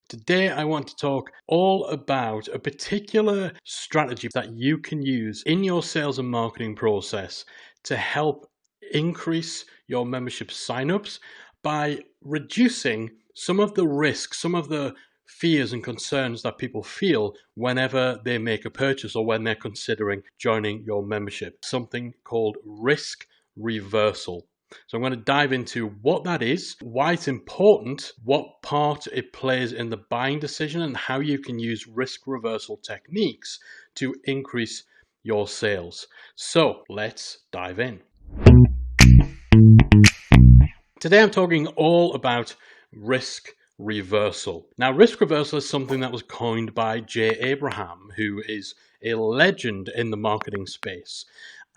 Today, I want to talk all about a particular strategy that you can use in your sales and marketing process to help increase your membership signups by reducing some of the risks, some of the fears and concerns that people feel whenever they make a purchase or when they're considering joining your membership. Something called risk reversal. So I'm going to dive into what that is, why it's important, what part it plays in the buying decision, and how you can use risk reversal techniques to increase your sales. So let's dive in. Today I'm talking all about risk reversal. Now, risk reversal is something that was coined by Jay Abraham, who is a legend in the marketing space.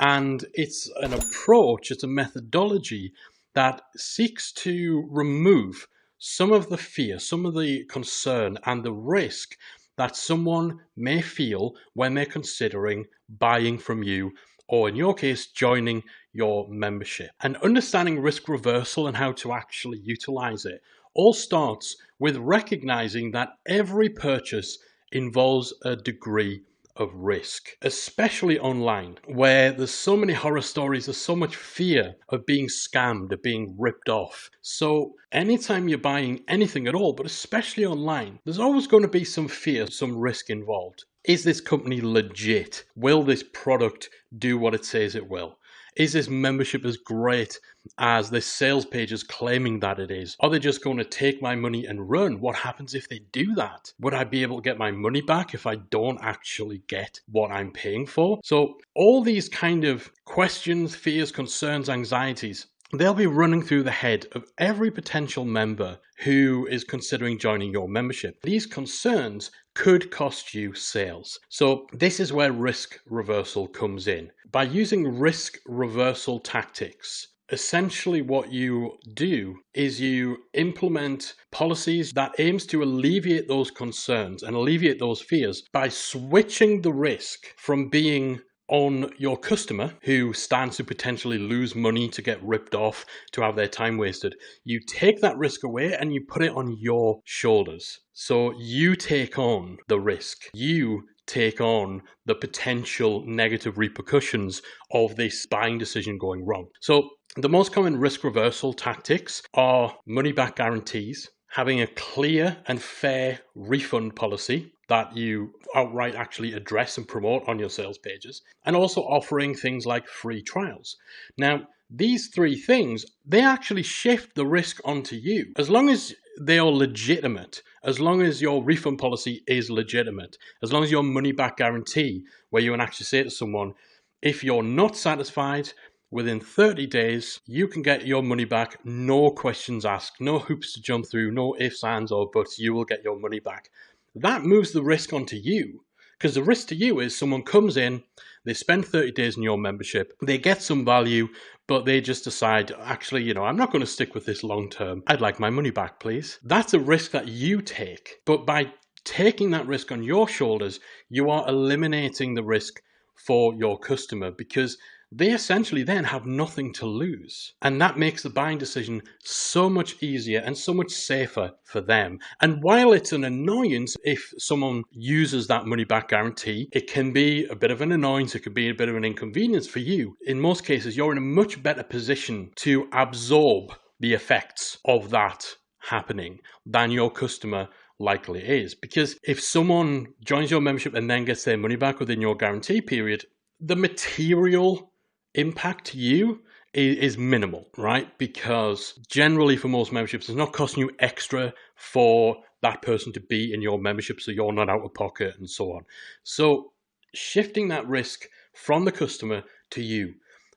And it's an approach, it's a methodology that seeks to remove some of the fear, some of the concern and the risk that someone may feel when they're considering buying from you, or in your case, joining your membership. And understanding risk reversal and how to actually utilize it all starts with recognizing that every purchase involves a degree of risk, especially online, where there's so many horror stories, there's so much fear of being scammed, of being ripped off. So anytime you're buying anything at all, but especially online, there's always going to be some fear, some risk involved. Is this company legit? Will this product do what it says it will? Is this membership as great as this sales page is claiming that it is? Are they just going to take my money and run? What happens if they do that? Would I be able to get my money back if I don't actually get what I'm paying for? So all these kind of questions, fears, concerns, anxieties, they'll be running through the head of every potential member who is considering joining your membership. These concerns could cost you sales. So this is where risk reversal comes in. By using risk reversal tactics, essentially what you do is you implement policies that aims to alleviate those concerns and alleviate those fears by switching the risk from being on your customer who stands to potentially lose money, to get ripped off, to have their time wasted. You take that risk away and you put it on your shoulders. So you take on the risk. You take on the potential negative repercussions of this buying decision going wrong. So the most common risk reversal tactics are money back guarantees, having a clear and fair refund policy that you outright actually address and promote on your sales pages, and also offering things like free trials. Now, these three things, they actually shift the risk onto you. As long as they are legitimate, as long as your refund policy is legitimate, as long as your money back guarantee, where you can actually say to someone, if you're not satisfied, within 30 days, you can get your money back, no questions asked, no hoops to jump through, no ifs, ands, or buts, you will get your money back. That moves the risk onto you, because the risk to you is someone comes in, they spend 30 days in your membership, they get some value, but they just decide, actually, I'm not going to stick with this long term. I'd like my money back, please. That's a risk that you take. But by taking that risk on your shoulders, you are eliminating the risk for your customer, because they essentially then have nothing to lose. And that makes the buying decision so much easier and so much safer for them. And while it's an annoyance if someone uses that money back guarantee, it can be a bit of an annoyance, it could be a bit of an inconvenience for you. In most cases, you're in a much better position to absorb the effects of that happening than your customer likely is. Because if someone joins your membership and then gets their money back within your guarantee period, the material impact to you is minimal, right? Because generally for most memberships, it's not costing you extra for that person to be in your membership, so you're not out of pocket and so on. So shifting that risk from the customer to you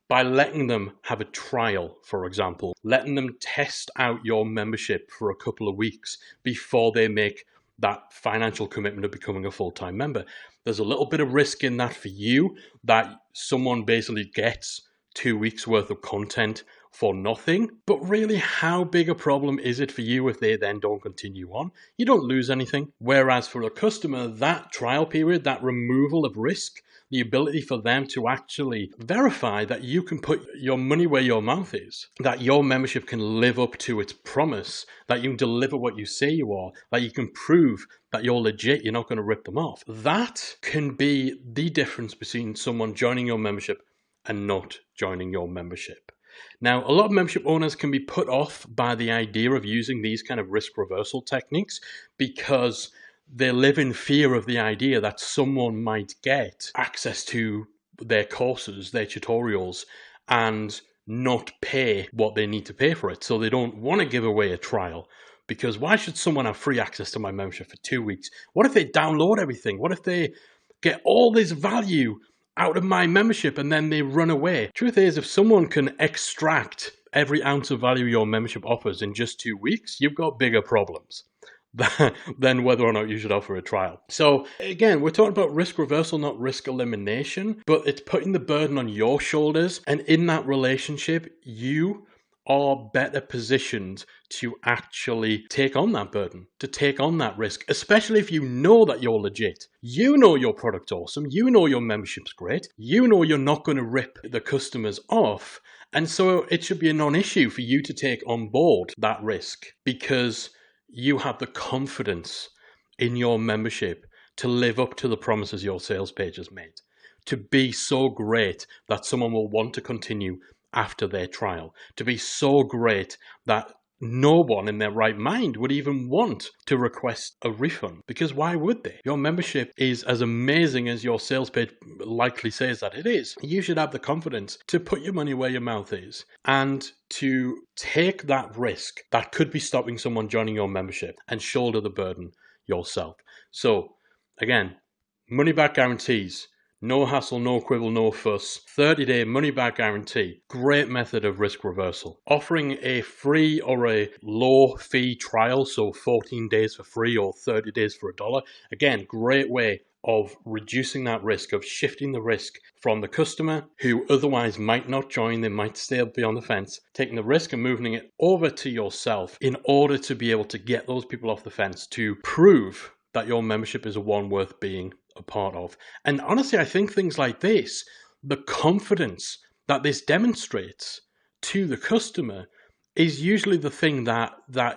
by letting them have a trial, for example, letting them test out your membership for a couple of weeks before they make that financial commitment of becoming a full-time member. There's a little bit of risk in that for you, that someone basically gets 2 weeks worth of content for nothing. But really, how big a problem is it for you if they then don't continue on? You don't lose anything. Whereas for a customer, that trial period, that removal of risk, the ability for them to actually verify that you can put your money where your mouth is, that your membership can live up to its promise, that you can deliver what you say you are, that you can prove that you're legit, you're not going to rip them off. That can be the difference between someone joining your membership and not joining your membership. Now, a lot of membership owners can be put off by the idea of using these kind of risk reversal techniques because they live in fear of the idea that someone might get access to their courses, their tutorials, and not pay what they need to pay for it. So they don't want to give away a trial, because why should someone have free access to my membership for 2 weeks? What if they download everything? What if they get all this value out of my membership and then they run away? Truth is, if someone can extract every ounce of value your membership offers in just 2 weeks, you've got bigger problems than whether or not you should offer a trial. So again, we're talking about risk reversal, not risk elimination, but it's putting the burden on your shoulders. And in that relationship, you are better positioned to actually take on that burden, to take on that risk, especially if you know that you're legit. You know your product's awesome. You know your membership's great. You know you're not going to rip the customers off. And so it should be a non-issue for you to take on board that risk, because you have the confidence in your membership to live up to the promises your sales page has made, to be so great that someone will want to continue after their trial, to be so great that no one in their right mind would even want to request a refund, because why would they? Your membership is as amazing as your sales page likely says that it is. You should have the confidence to put your money where your mouth is and to take that risk that could be stopping someone joining your membership and shoulder the burden yourself. So again, money back guarantees. No hassle, no quibble, no fuss. 30-day money-back guarantee. Great method of risk reversal. Offering a free or a low-fee trial, so 14 days for free or 30 days for $1. Again, great way of reducing that risk, of shifting the risk from the customer who otherwise might not join, they might still be on the fence, taking the risk and moving it over to yourself in order to be able to get those people off the fence, to prove that your membership is a one worth being a part of. And honestly, I think things like this, the confidence that this demonstrates to the customer, is usually the thing that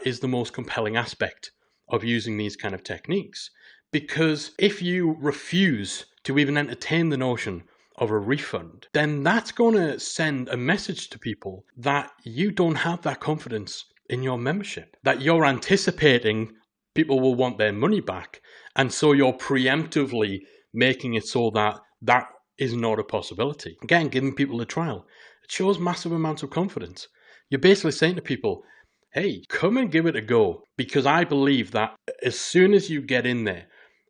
is the most compelling aspect of using these kind of techniques. Because if you refuse to even entertain the notion of a refund, then that's going to send a message to people that you don't have that confidence in your membership, that you're anticipating people will want their money back. And so you're preemptively making it so that that is not a possibility. Again, giving people a trial. It shows massive amounts of confidence. You're basically saying to people, hey, come and give it a go, because I believe that as soon as you get in there,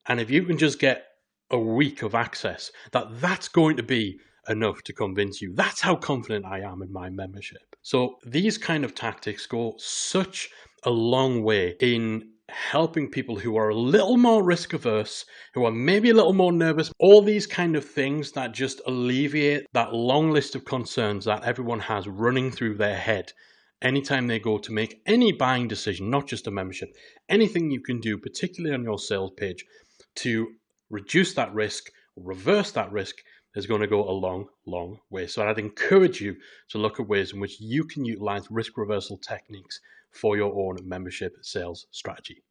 and if you can just get a week of access, that's going to be enough to convince you. That's how confident I am in my membership. So these kind of tactics go such a long way in helping people who are a little more risk averse, who are maybe a little more nervous, all these kind of things that just alleviate that long list of concerns that everyone has running through their head anytime they go to make any buying decision, not just a membership. Anything you can do, particularly on your sales page, to reduce that risk, reverse that risk, is going to go a long, long way. So I'd encourage you to look at ways in which you can utilize risk reversal techniques for your own membership sales strategy.